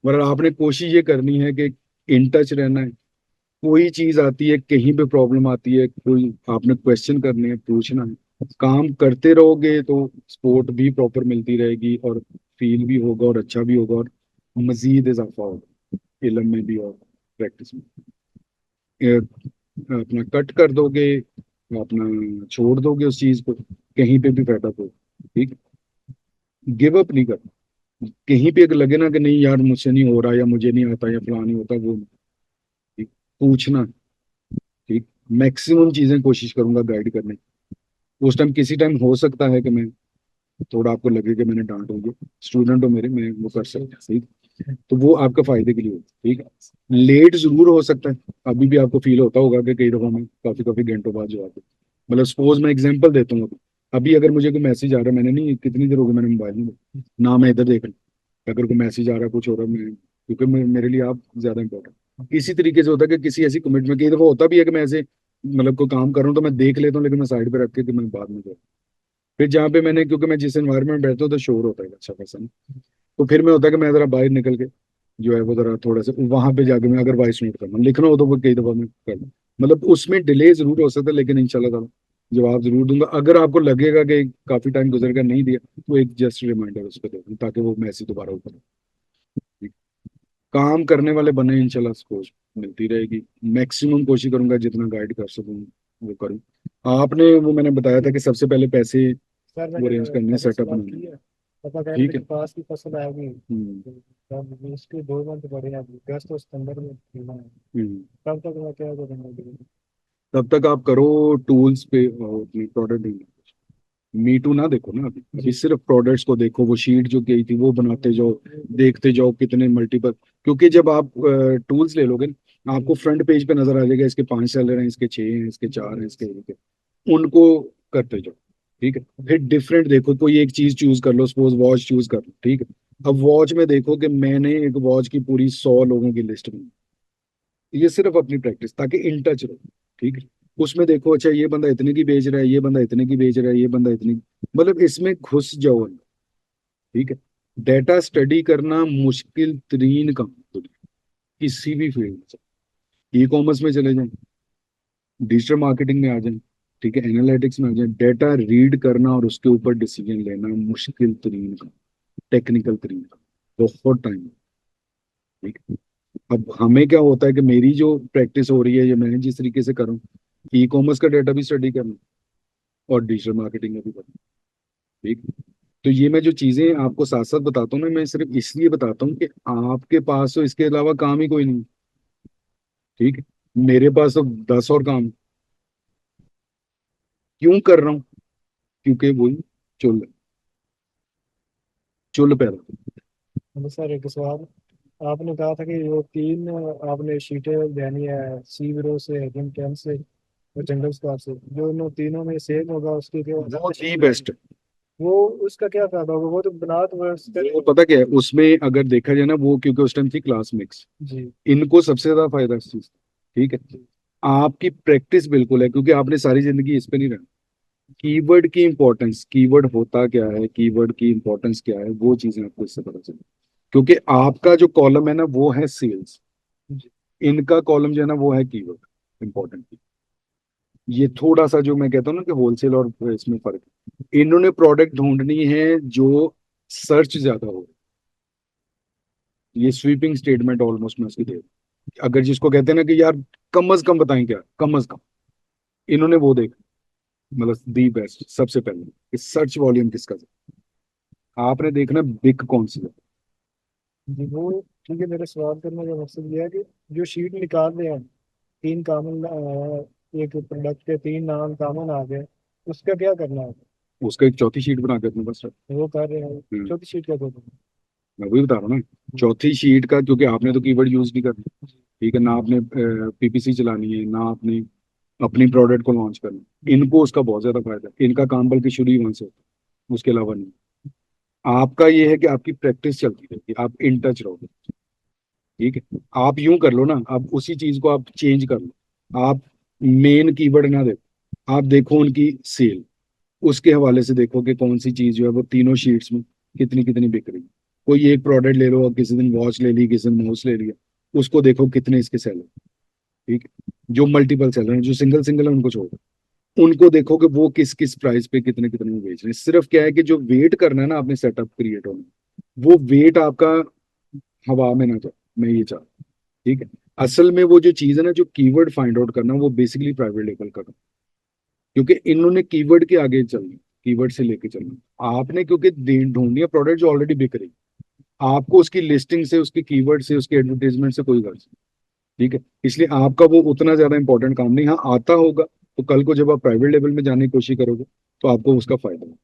मतलब आपने कोशिश ये करनी है कि इन टच रहना है। कोई चीज आती है, कहीं पे प्रॉब्लम आती है, कोई आपने क्वेश्चन करने है, पूछना है। काम करते रहोगे तो सपोर्ट भी प्रॉपर मिलती रहेगी, और फील भी होगा, और अच्छा भी होगा, और मजीद इजाफा होगा इल्म में भी और प्रैक्टिस में। ये अपना कट कर दोगे, अपना छोड़ दोगे उस चीज को, कहीं पे भी फायदा हो। ठीक। गिव अप नहीं करना। कहीं पे अगर लगे ना कि नहीं यार मुझसे नहीं हो रहा, या मुझे नहीं आता, या फलां नहीं होता, वो ठीक, पूछना। ठीक। मैक्सिमम चीजें कोशिश करूंगा गाइड करने की। उस टाइम किसी टाइम हो सकता है कि मैं थोड़ा आपको लगे कि मैंने डांट होगी, स्टूडेंट हो मेरे, मैं वो कर सकता हूँ। ठीक। तो वो आपका फायदे के लिए होता है। ठीक है। लेट जरूर हो सकता है। अभी भी आपको फील होता होगा कि कई दफा मैं काफी काफी घंटों बाद जवाब दूं। मतलब सपोज मैं एग्जांपल देता हूँ। अभी अभी अगर मुझे कोई मैसेज आ रहा है, मैंने नहीं, कितनी देर हो गई मैंने मोबाइल नहीं देखा। ना मैं इधर देख रहा हूँ, अगर कोई मैसेज आ रहा है, कुछ हो रहा है, मैं, क्योंकि मेरे लिए आप ज्यादा इंपॉर्टेंट। इसी तरीके से होता है कि किसी ऐसी कमिटमेंट, कई दफा होता भी है कि मैं ऐसे मतलब कोई काम कर रहा हूँ तो मैं देख लेता हूँ, लेकिन मैं साइड पे रख के कि मैं बाद में करूँ। फिर जहाँ पे मैंने, क्योंकि मैं जिस एनवायरमेंट में बैठता हूँ तो शोर होता है अच्छा खासा, तो फिर मैं होता है कि मैं जरा बाहर निकल के जो है वो जरा थोड़ा सा वहां पे जाके मैं अगर वॉइस नोट करना लिखना हो तो वो कई दफा मैं कर लूँ। मतलब उसमें डिले जरूर हो सकता है, लेकिन इंशाल्लाह ताला जवाब जरूर दूंगा। अगर आपको लगेगा कि काफी टाइम गुजर कर नहीं दिया, तो एक जस्ट रिमाइंडर उस पर दे दूँ, ताकि वो मैसेज दोबारा ऊपर। काम करने वाले बने, इंशाल्लाह सपोज मिलती रहेगी। मैक्सिमम कोशिश करूंगा जितना गाइड कर सकूं वो करूं। आपने वो मैंने बताया था कि सबसे पहले पैसे सर वो मैंने अरेंज करने, पहले से सेटअप बात बनाने। की है। पता कह रहे थे ठीक है। कपास की फसल आएगी। हम्म। तब इसके 2 मंथ बढ़े हैं अभी, अगस्त और सितंबर में खरीदना है। हम्म। तब तक मैं क्या करूँगा? तब तक आप करो टूल्स पे और अपनी प्रोडक्ट। मी टू ना देखो ना, अभी अभी सिर्फ प्रोडक्ट्स को देखो। वो शीट जो गई थी वो बनाते जाओ, देखते जाओ कितने मल्टीपल। क्योंकि जब आप टूल्स ले लोगे ना, आपको फ्रंट पेज पे नजर आ जाएगा इसके 5 सेलर हैं, इसके 6 हैं, इसके 4 हैं, इसके 1 है। उनको करते जाओ। ठीक है। फिर डिफरेंट देखो, कोई एक चीज चूज कर लो, सपोज वॉच चूज कर लो। ठीक है। अब वॉच में देखो कि मैंने एक वॉच की पूरी 100 लोगों की लिस्ट बनाई। ये सिर्फ अपनी प्रैक्टिस, ताकि इन टच रहो। ठीक है। उसमें देखो, अच्छा ये बंदा इतने की बेच रहा है, ये बंदा इतने की बेच रहा है, ये बंदा इतनी, मतलब इसमें घुस जाओ अंदर। ठीक है। डेटा स्टडी करना मुश्किल तरीन काम है दुनिया, किसी भी फील्ड में। ई कॉमर्स में चले जाएं, डिजिटल मार्केटिंग में आ जाएं, ठीक है, एनालिटिक्स में आ जाएं, डेटा रीड करना और उसके ऊपर डिसीजन लेना मुश्किल तरीन काम, टेक्निकल तरीन काम, बहुत टाइम। ठीक है। अब हमें क्या होता है कि मेरी जो प्रैक्टिस हो रही है, या मैं जिस तरीके से करूँ, ई कॉमर्स का डेटा भी स्टडी करना और डिजिटल मार्केटिंग में भी करना। ठीक। तो ये मैं जो चीजें आपको साथ साथ बताता हूँ ना, मैं सिर्फ इसलिए बताता हूँ कि आपके पास तो इसके अलावा काम ही कोई नहीं। ठीक है। मेरे पास तो 10 और काम। क्यों कर रहा हूँ? क्योंकि वही चुल चुल पैदा। हेलो सर, एक सवाल। आपने कहा था कि वो 3 आपने शीटें लेनी है, सी ब्रो से, हिम कैम से और जंगल स्क्वाड से। जो उन तीनों में सेम होगा उसकी क्या वो थी बेस्ट। वो उसका क्या फायदा होगा? वो तो बना तो वो पता क्या है उसमें, अगर देखा जाए ना, वो क्योंकि उस टाइम थी क्लास मिक्स, जी इनको सबसे ज्यादा फायदा इस चीज। ठीक है। जी। आपकी प्रैक्टिस बिल्कुल है, क्योंकि आपने सारी जिंदगी इस पे नहीं रहना। कीवर्ड की इंपॉर्टेंस, कीवर्ड होता क्या है, कीवर्ड की इंपॉर्टेंस क्या है, वो चीजें आपको इससे पता चले। क्योंकि आपका जो कॉलम है ना वो है सेल्स, जी इनका कॉलम जो है ना वो है कीवर्ड इंपॉर्टेंट। ये थोड़ा सा जो मैं कहता हूँ ना कि होलसेल और इसमें फर्क है। इन्होंने प्रोडक्ट ढूंढनी है जो सर्च ज्यादा हो। ये स्वीपिंग स्टेटमेंट ऑलमोस्ट मैं उसकी दे रहा हूँ। अगर जिसको कहते हैं ना कि यार कम अज कम बताएं, क्या कम अज कम, इन्होंने वो देखा। मतलब दी बेस्ट सबसे पहले कि सर्च वॉल्यूम किसका आपने देखना बिग कौन सी है। जी। वो ठीक है। मेरे सवाल करने का मकसद ये है कि जो शीट निकाल रहे हैं, 3 कामन, एक प्रोडक्ट के 3 नाम कामन आ गए, उसका क्या करना है? उसका एक चौथी शीट बना के अपने पास रख। वो कर रहे हैं। हम्म, चौथी शीट क्या करना मैं वही बता रहा हूँ ना। है? चौथी शीट का, क्योंकि आपने तो कीवर्ड यूज नहीं करना। ठीक है ना, आपने पीपीसी चलानी है ना, आपने अपनी प्रोडक्ट को लॉन्च करना है। इनको उसका बहुत ज्यादा फायदा है, इनका काम बल्कि शुरू ही वहां से होता है, उसके अलावा नहीं। आपका ये है कि आपकी प्रैक्टिस चलती रहेगी, आप इन टच रहोगे। ठीक है। आप यूं कर लो ना, आप उसी चीज को आप चेंज कर लो। आप मेन कीवर्ड ना देखो, आप देखो उनकी सेल। उसके हवाले से देखो कि कौन सी चीज जो है वो तीनों शीट्स में कितनी कितनी बिक रही है। कोई एक प्रोडक्ट ले लो, किसी दिन वॉच ले ली, किसी दिन माउस ले लिया, उसको देखो कितने इसके सेल है, ठीक है। जो मल्टीपल सेलर हैं, जो सिंगल सिंगल है उनको छोड़ो, उनको देखो कि वो किस किस प्राइस पे कितने कितने में बेच रहे हैं। सिर्फ क्या है कि जो वेट करना है ना आपने सेटअप क्रिएट होने, वो वेट आपका हवा में ना जाए, मैं ये चाहता हूँ, ठीक है। असल में वो जो चीज है ना, जो कीवर्ड फाइंड आउट करना, वो बेसिकली प्राइवेट लेबल का काम, क्योंकि इन्होंने कीवर्ड के आगे चलना, कीवर्ड से लेके चलना आपने, क्योंकि ढूंढनी है प्रोडक्ट जो ऑलरेडी बिक रही, आपको उसकी लिस्टिंग से, उसकी कीवर्ड से, उसकी एडवर्टाइजमेंट से कोई गर्ज नहीं, ठीक है। इसलिए आपका वो उतना ज्यादा इंपॉर्टेंट काम नहीं, हाँ आता होगा तो कल को जब आप प्राइवेट लेवल में जाने की कोशिश करोगे तो आपको उसका फायदा होगा।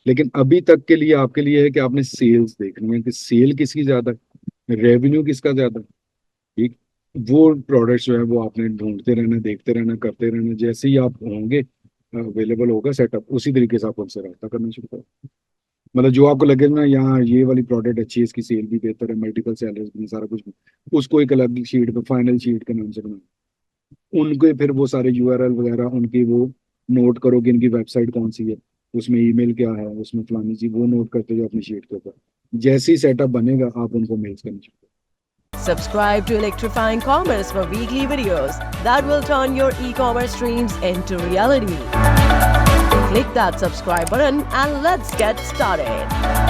लेकिन अभी तक के लिए आपके लिए है कि आपने सेल्स देखनी है कि सेल किसकी ज्यादा है, रेवेन्यू किसका ज्यादा है, ठीक। वो प्रोडक्ट्स जो है वो आपने ढूंढते रहना, देखते रहना, करते रहना, जैसे ही आप होंगे अवेलेबल होगा सेटअप, उसी तरीके से आप उनसे रब्ता करना शुरू करो। मतलब जो आपको लगे ना यहाँ ये वाली प्रोडक्ट अच्छी है, इसकी सेल भी बेहतर है, मल्टीपल सेलर्स भी, सारा कुछ भी, उसको एक अलग शीट पे, फाइनल शीट के नाम से बनाओ, उनके फिर वो सारे यूआरएल वगैरह उनकी वो नोट करो कि इनकी वेबसाइट कौन सी है, उसमें ईमेल क्या है, उसमें फलानी चीज, वो नोट करते जाओ अपनी शीट के ऊपर। जैसे ही सेटअप बनेगा आप उनको मेल्स करना शुरू करो। Subscribe to Electrifying Commerce for weekly videos that will turn your e-commerce dreams into reality. Click that subscribe button and let's get started.